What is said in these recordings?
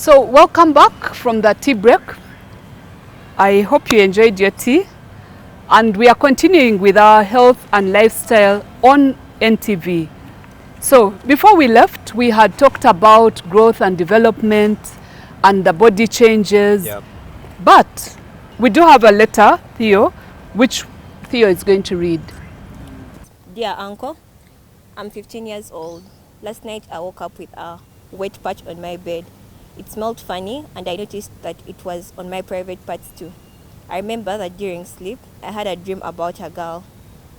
So welcome back from the tea break. I hope you enjoyed your tea. And we are continuing with our health and lifestyle on NTV. So before we left, we had talked about growth and development and the body changes. Yep. But we do have a letter, Theo, which Theo is going to read. Dear uncle, I'm 15 years old. Last night I woke up with a wet patch on my bed. It smelled funny and I noticed that it was on my private parts too. I remember that during sleep, I had a dream about a girl.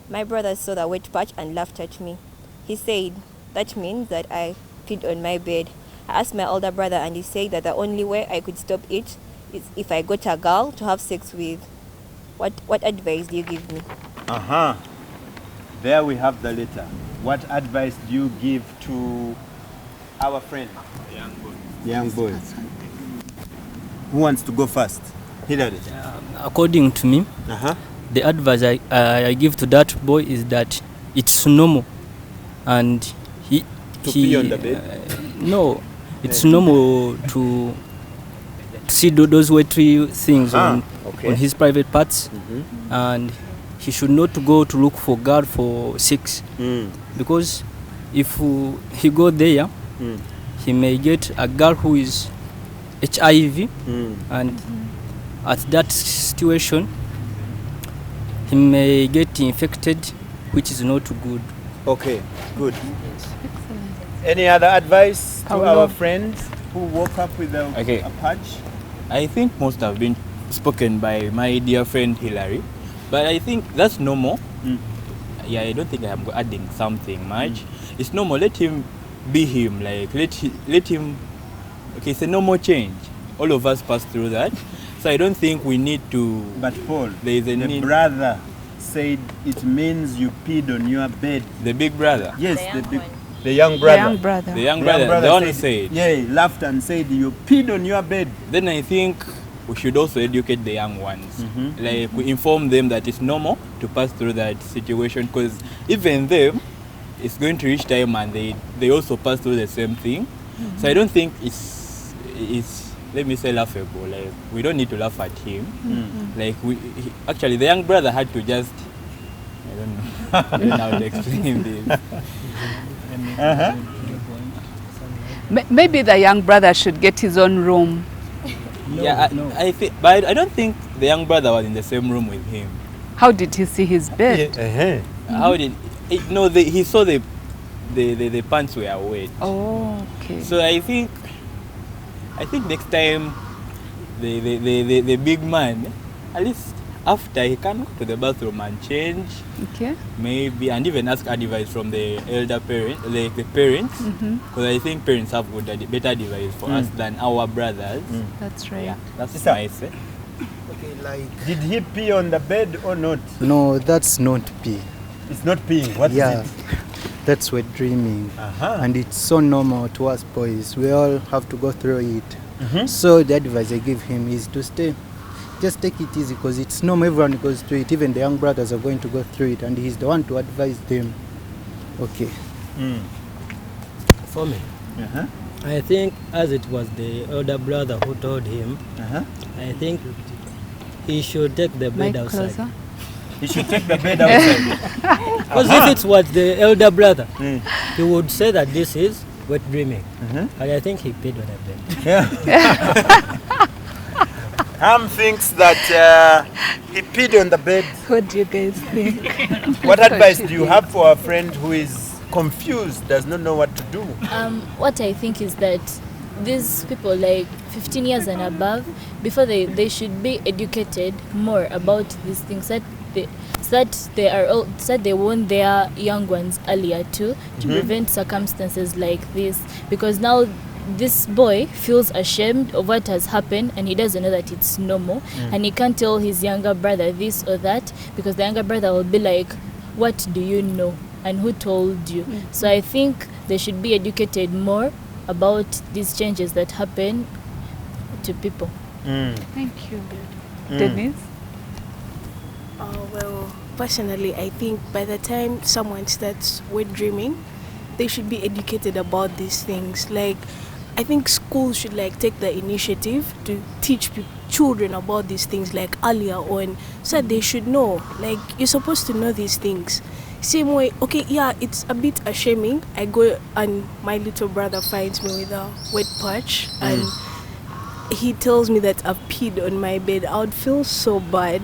My brother saw the wet patch and laughed at me. He said, that means that I peed on my bed. I asked my older brother and he said that the only way I could stop it is if I got a girl to have sex with. What advice do you give me? There we have the letter. What advice do you give to our friend? Young boy. Who wants to go first? Hilary. According to me, the advice I give to that boy is that it's normal, and he pee on the bed? No, it's normal to see those watery things on his private parts, and he should not go to look for girl for sex, because if he go there, he may get a girl who is HIV, and at that situation he may get infected, which is not good. Okay, good. Any other advice to our friends who woke up with a patch? I think most have been spoken by my dear friend Hilary, but I think that's normal. Yeah, I don't think I'm adding something much. It's normal. Let him be him. Like let him. Okay, it's a normal change. All of us pass through that, so I don't think we need to. But Paul, there is a the brother said it means you peed on your bed. The big brother. Yes, the young brother. The young brother. The young brother. The one who said. Yeah, he laughed and said you peed on your bed. Then I think we should also educate the young ones. Like we inform them that it's normal to pass through that situation, because even them, it's going to reach time and they also pass through the same thing. So I don't think it's let me say laughable. Like we don't need to laugh at him. Like actually the young brother had to just, I don't know how to explain this. Maybe the young brother should get his own room. I think, but I don't think the young brother was in the same room with him. How did he see his bed? How did he saw the pants were wet. Oh, okay. So I think next time the big man, at least after he can go to the bathroom and change, maybe, and even ask advice from the elder parent, like the parents, because I think parents have better advice for us than our brothers. That's right. Yeah, that's nice. Okay, like, did he pee on the bed or not? No, that's not pee. It's not peeing. What is it? That's wet dreaming, and it's so normal to us boys. We all have to go through it. So the advice I give him is to stay. Just take it easy, because it's normal. Everyone goes through it. Even the young brothers are going to go through it, and he's the one to advise them. Okay. For me, I think as it was the elder brother who told him, I think he should take the bed outside. Closer. He should take the bed outside. Because if it was the elder brother, he would say that this is wet dreaming. And I think he peed on the bed. Ham thinks that he peed on the bed. What do you guys think? What advice do you have for a friend who is confused, does not know what to do? What I think is that these people like 15 years and above, before they should be educated more about these things, that they warn their young ones earlier too, to prevent circumstances like this, because now this boy feels ashamed of what has happened and he doesn't know that it's normal, and he can't tell his younger brother this or that, because the younger brother will be like, what do you know and who told you? So I think they should be educated more about these changes that happen to people. Thank you. Denise? Well, personally, I think by the time someone starts wet dreaming, they should be educated about these things. Like, I think schools should like take the initiative to teach children about these things like earlier on, so that they should know, like, you're supposed to know these things. Same way, okay, yeah, it's a bit ashaming. I go and my little brother finds me with a wet patch and he tells me that I've peed on my bed. I would feel so bad.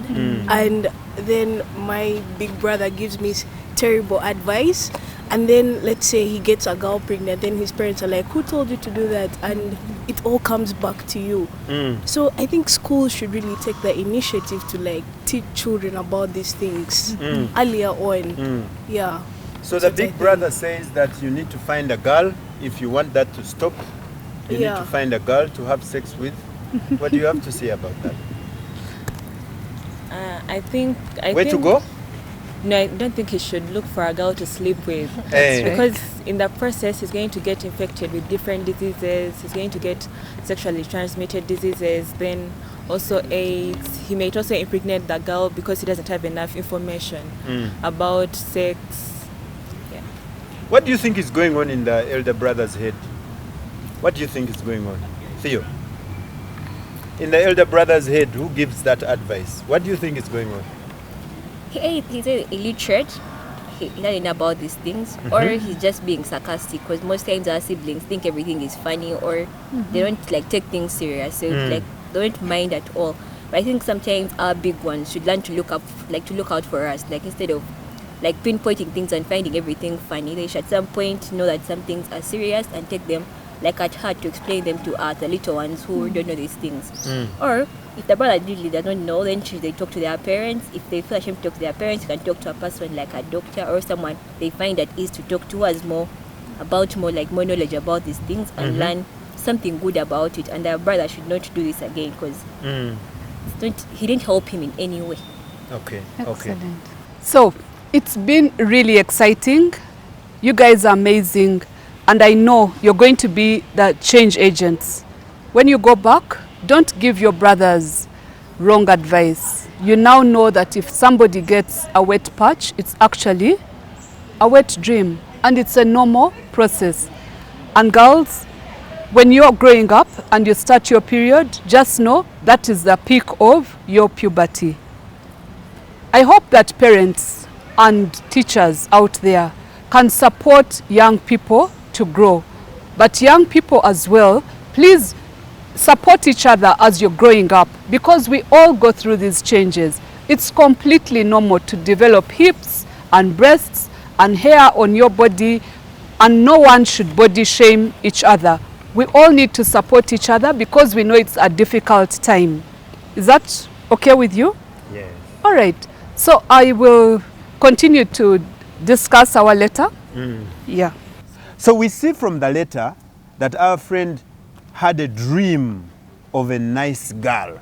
And then my big brother gives me terrible advice. And then let's say he gets a girl pregnant, then his parents are like, who told you to do that? And it all comes back to you. So I think schools should really take the initiative to like teach children about these things earlier on. Yeah. So the big brother says that you need to find a girl if you want that to stop. You need to find a girl to have sex with. What do you have to say about that? I think to go? No, I don't think he should look for a girl to sleep with. Because in the process, he's going to get infected with different diseases. He's going to get sexually transmitted diseases. Then also AIDS. He may also impregnate the girl because he doesn't have enough information about sex. Yeah. What do you think is going on in the elder brother's head? What do you think is going on? Theo? In the elder brother's head, who gives that advice? What do you think is going on? He's illiterate. He doesn't know about these things, or he's just being sarcastic. Because most times our siblings think everything is funny, or they don't like take things serious. So like they don't mind at all. But I think sometimes our big ones should learn to look out for us. Like instead of like pinpointing things and finding everything funny, they should at some point know that some things are serious and take them like at heart to explain them to us, the little ones who don't know these things. Or if the brother really doesn't know, then should they talk to their parents? If they feel ashamed to talk to their parents, you can talk to a person like a doctor or someone they find at ease to talk to us more knowledge about these things and learn something good about it. And their brother should not do this again because he didn't help him in any way. Okay. Excellent. So it's been really exciting. You guys are amazing. And I know you're going to be the change agents. When you go back, don't give your brothers wrong advice. You now know that if somebody gets a wet patch, it's actually a wet dream. And it's a normal process. And girls, when you're growing up and you start your period, just know that is the peak of your puberty. I hope that parents and teachers out there can support young people to grow. But young people as well, please support each other as you're growing up, because we all go through these changes. It's completely normal to develop hips and breasts and hair on your body, and no one should body shame each other. We all need to support each other because we know it's a difficult time. Is that okay with you? Yes. All right. So I will continue to discuss our letter. Yeah. So we see from the letter that our friend had a dream of a nice girl,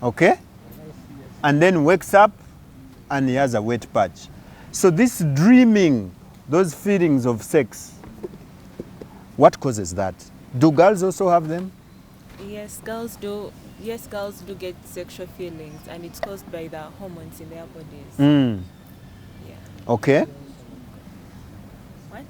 okay? And then wakes up and he has a wet patch. So this dreaming, those feelings of sex, what causes that? Do girls also have them? Yes, girls do. Yes, girls do get sexual feelings, and it's caused by the hormones in their bodies. Yeah. Okay. What?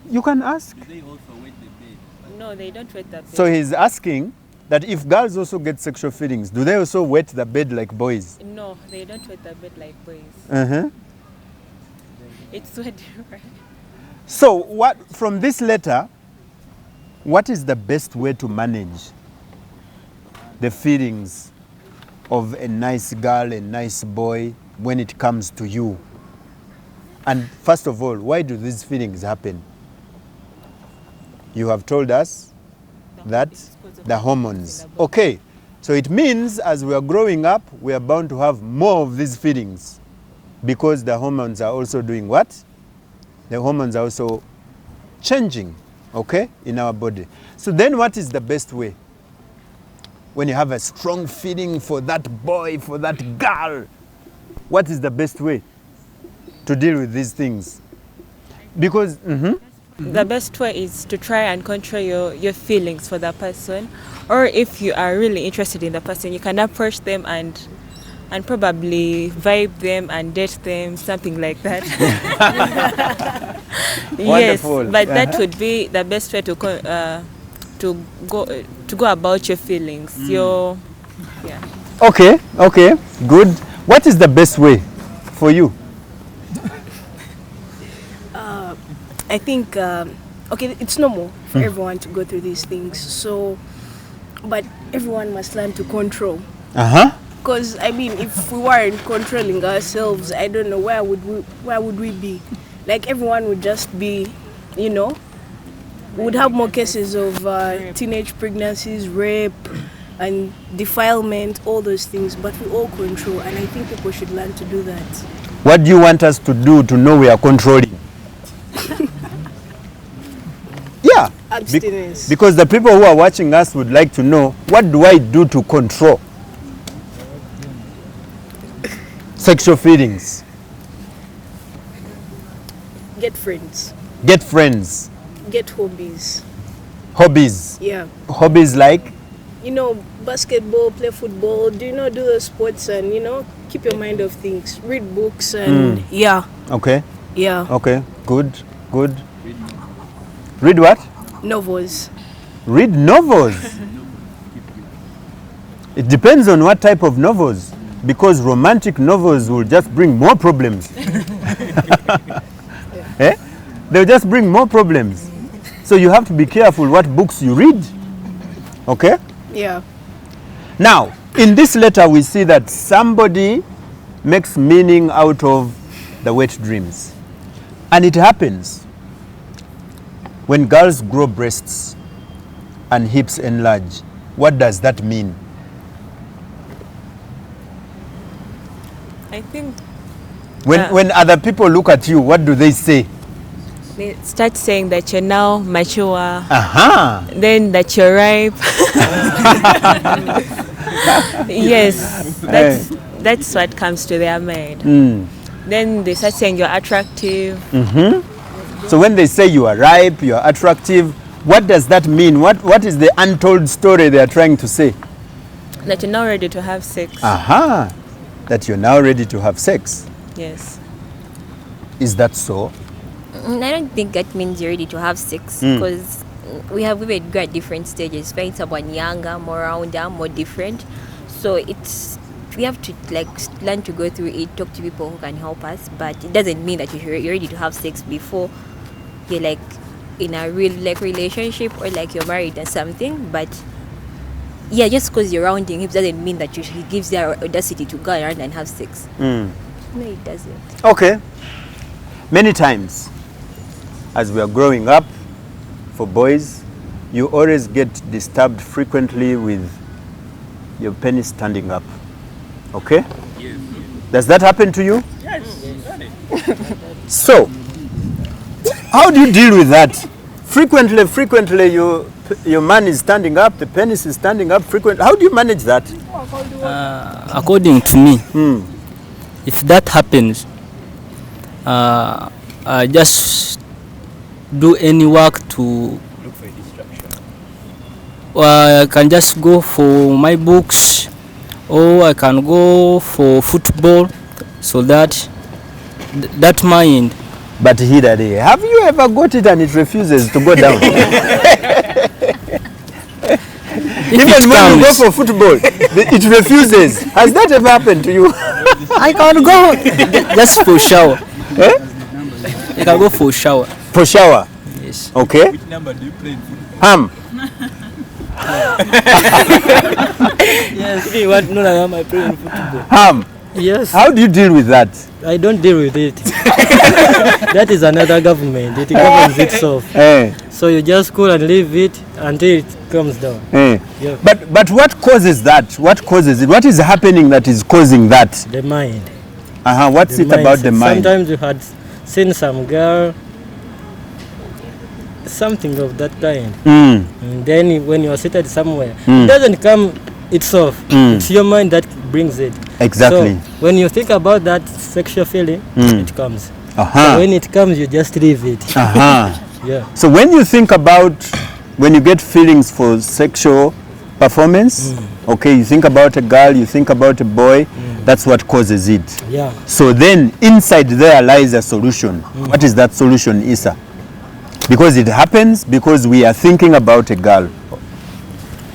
You can ask. Do they also wet the bed? No, they don't wet the bed. So he's asking that if girls also get sexual feelings, do they also wet the bed like boys? No, they don't wet the bed like boys. It's so different. So what from this letter, what is the best way to manage the feelings of a nice girl, a nice boy when it comes to you? And first of all, why do these feelings happen? You have told us that the hormones. Okay, so it means as we are growing up, we are bound to have more of these feelings because the hormones are also doing what? The hormones are also changing, okay, in our body. So then what is the best way? When you have a strong feeling for that boy, for that girl, what is the best way to deal with these things? Because the best way is to try and control your feelings for that person, or if you are really interested in the person, you can approach them and probably vibe them and date them, something like that. Yes, Wonderful. but that would be the best way to to go about your feelings. Your yeah. Okay, good. What is the best way for you? I think okay, it's normal for everyone to go through these things. So, but everyone must learn to control. Because I mean, if we weren't controlling ourselves, I don't know where would we be? Like everyone would just be, you know, would have more cases of teenage pregnancies, rape, and defilement, all those things. But we all control, and I think people should learn to do that. What do you want us to do to know we are controlling? Yeah. Abstinence. Because the people who are watching us would like to know, what do I do to control sexual feelings? Get friends. Get friends. Get hobbies. Hobbies. Yeah. Hobbies like? You know, basketball, play football, do the sports and, you know, keep your mind off things. Read books and yeah. Okay. Yeah. Okay. Good. Read what? Novels. Read novels. It depends on what type of novels, because romantic novels will just bring more problems. They'll just bring more problems. So you have to be careful what books you read. Okay? Yeah. Now, in this letter we see that somebody makes meaning out of the wet dreams. And it happens when girls grow breasts and hips enlarge. What does that mean? I think When other people look at you, what do they say? they start saying that you're now mature, Then that you're ripe. Yes, that's what comes to their mind. Then they start saying you're attractive. So when they say you are ripe, you are attractive, what does that mean? What is the untold story they are trying to say? That you're now ready to have sex. That you're now ready to have sex. Yes. Is that so? I don't think that means you're ready to have sex, because we have women go at different stages. Find someone younger, more rounder, more different. So we have to like learn to go through it, talk to people who can help us. But it doesn't mean that you're ready to have sex before you're like in a real like relationship or like you're married or something. But yeah, just because you're rounding hips doesn't mean that it gives you audacity to go around and have sex. No, it doesn't. Okay. Many times, as we are growing up, for boys, you always get disturbed frequently with your penis standing up. Okay? Yes. Does that happen to you? Yes. So, how do you deal with that? Frequently, your man is standing up, the penis is standing up frequently. How do you manage that? According to me, if that happens, I just do any work to Look for a distraction. I can just go for my books, or I can go for football, so that that mind. But Hidari, have you ever got it and it refuses to go down? Even when you go for football, it refuses. Has that ever happened to you? I can go just for shower. I can go for shower. For shower? Yes. Okay. Which number do you play in football? Ham. Yes, if you want to know that I play in football. Ham. Yes. How do you deal with that? I don't deal with it. That is another government. It governs itself. So you just go and leave it until it comes down. Yeah. But what causes that? What causes it? What is happening that is causing that? The mind. What's it about the mind? Sometimes you had seen some girl, something of that kind. And then when you are seated somewhere, it doesn't come itself. It's your mind that brings it. Exactly. So when you think about that sexual feeling, it comes. Uh-huh. So when it comes, you just leave it. Yeah. So when you think about, when you get feelings for sexual performance, okay, you think about a girl, you think about a boy, that's what causes it. Yeah. So then inside there lies a solution. What is that solution, Isa? Because it happens because we are thinking about a girl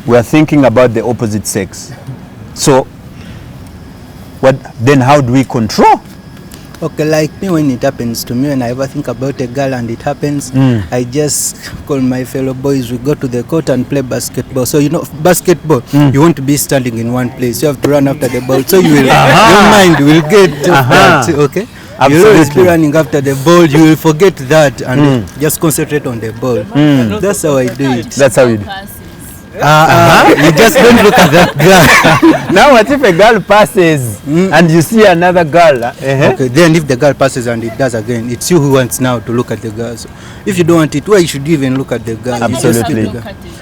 we are thinking about the opposite sex. So, then how do we control? Okay, like me, when it happens to me, when I ever think about a girl and it happens, I just call my fellow boys, we go to the court and play basketball. So, basketball, you won't be standing in one place. You have to run after the ball. So you will, your mind will get that, okay? Absolutely. You'll always be running after the ball. You will forget that and just concentrate on the ball. That's how I do it. That's how you do. You just don't look at that girl. Now what if a girl passes and you see another girl? Okay, then if the girl passes and it does again, it's you who wants now to look at the girl. So if you don't want it, why should you even look at the girl? Absolutely.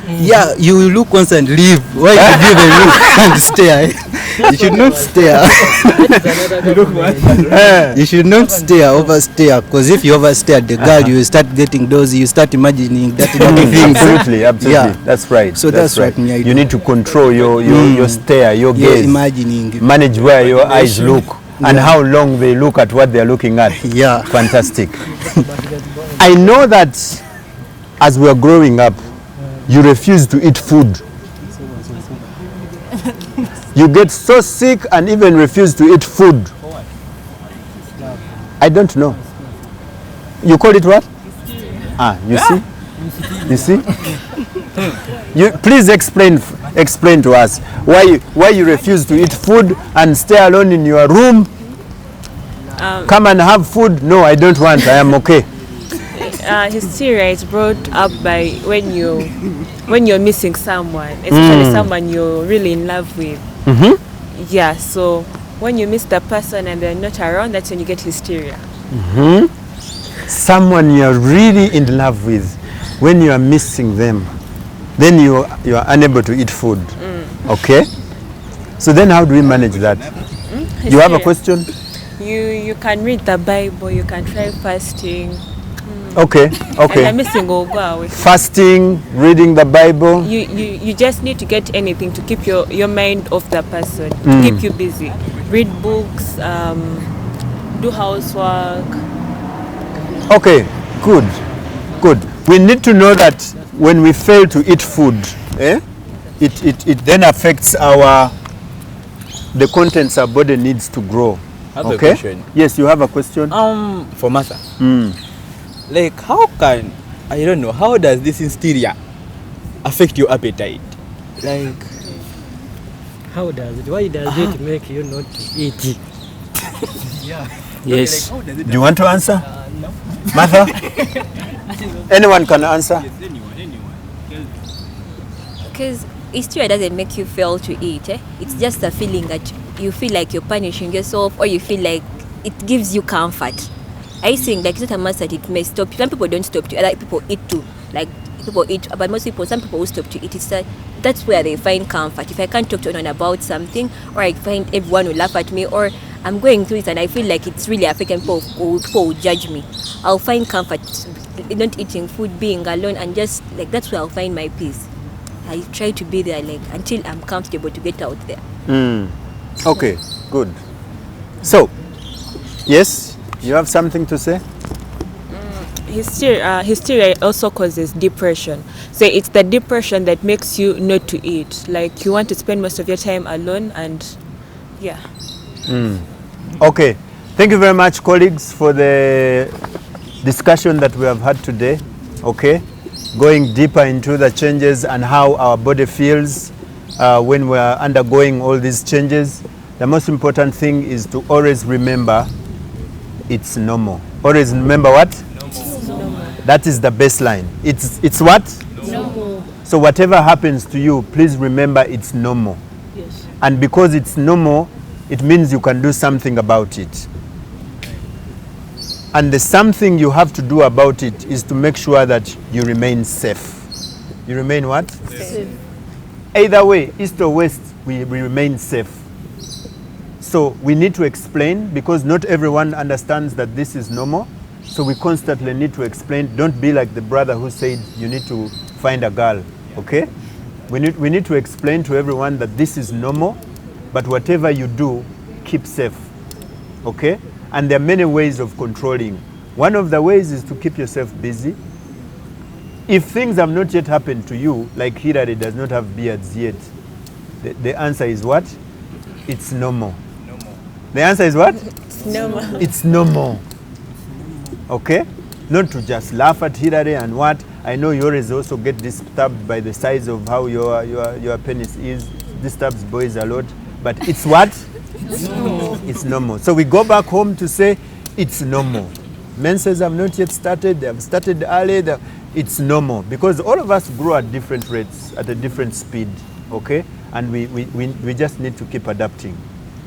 Yeah, you will look once and leave. Why should you even look and stare? You should not stare. You should not stare, overstare, because if you overstare the girl, you will start getting dozy, you start imagining that things. Absolutely. Yeah. That's right. So that's right. What you need to control your stare, your gaze. Imagining. Manage where your eyes look and how long they look at what they're looking at. Yeah. Fantastic. I know that as we are growing up, you refuse to eat food. You get so sick and even refuse to eat food. I don't know. You call it what? You see? You see? You please explain to us why you refuse to eat food and stay alone in your room. Come and have food. No, I don't want. I am okay. Hysteria is brought up by when you're missing someone, especially someone you're really in love with. Yeah, so when you miss the person and they're not around, that's when you get hysteria. Someone you're really in love with, when you are missing them, then you are unable to eat food. Okay? So then how do we manage that? You have a question? You can read the Bible, you can try fasting. Okay. And the missing will go away. Fasting, reading the Bible. You just need to get anything to keep your mind off the person, to keep you busy. Read books, do housework. Okay, good. We need to know that when we fail to eat food, it then affects the contents our body needs to grow. I have a question. Yes, you have a question? For Martha. Like, how does this hysteria affect your appetite? Like, how does it? Why does it make you not to eat? Yes. Do you want to answer? No. Martha? Anyone can answer? Because hysteria doesn't make you fail to eat. It's just a feeling that you feel like you're punishing yourself, or you feel like it gives you comfort. I think like it's not a must that it may stop. Some people don't stop to eat, other people eat too. Like people eat, but some people will stop to eat. It's that's where they find comfort. If I can't talk to anyone about something, or I find everyone will laugh at me, or I'm going through it and I feel like it's really affecting people will judge me, I'll find comfort in not eating food, being alone, and just like that's where I'll find my peace. I try to be there like until I'm comfortable to get out there. Okay, good. So, yes, you have something to say? Hysteria also causes depression. So it's the depression that makes you not to eat. Like you want to spend most of your time alone, and yeah. Okay, thank you very much, colleagues, for the discussion that we have had today. Okay, going deeper into the changes and how our body feels when we are undergoing all these changes. The most important thing is to always remember it's normal. Always remember what? That is the baseline. It's what? Normal. So whatever happens to you, please remember it's normal. Yes. And because it's normal, it means you can do something about it. And the something you have to do about it is to make sure that you remain safe. You remain what? Safe. Either way, east or west, we remain safe. So we need to explain, because not everyone understands that this is normal. So we constantly need to explain. Don't be like the brother who said you need to find a girl, okay? We need to explain to everyone that this is normal, but whatever you do, keep safe, okay? And there are many ways of controlling. One of the ways is to keep yourself busy. If things have not yet happened to you, like Hillary does not have beards yet, the answer is what? It's normal. The answer is what? It's normal. It's normal. Okay? Not to just laugh at Hillary and what. I know you always also get disturbed by the size of how your penis is. Disturbs boys a lot. But it's what? It's normal. It's normal. So we go back home to say it's normal. Menses have not yet started. They have started early. It's normal. Because all of us grow at different rates, at a different speed. Okay? And we just need to keep adapting.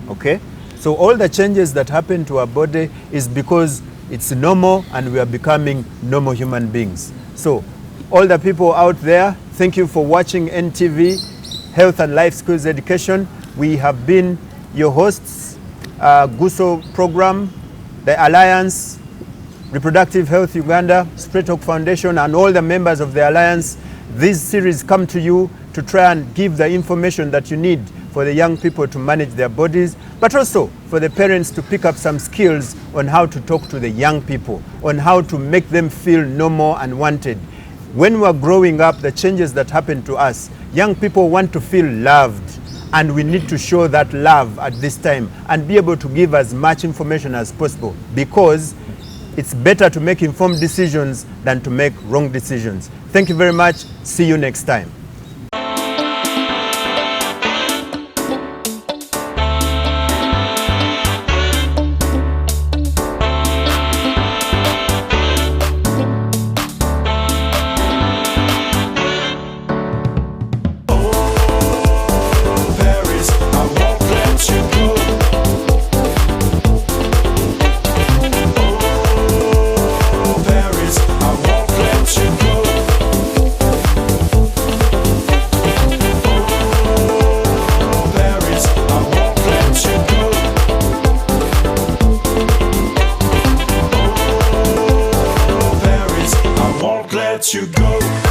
Okay? So all the changes that happen to our body is because it's normal and we are becoming normal human beings. So all the people out there, thank you for watching NTV Health and Life Skills Education. We have been your hosts, GUSO program, the Alliance, Reproductive Health Uganda, Straight Talk Foundation, and all the members of the Alliance. This series come to you to try and give the information that you need for the young people to manage their bodies, but also for the parents to pick up some skills on how to talk to the young people, on how to make them feel normal and wanted. When we're growing up, the changes that happen to us, young people want to feel loved, and we need to show that love at this time and be able to give as much information as possible, because it's better to make informed decisions than to make wrong decisions. Thank you very much. See you next time. Let you go.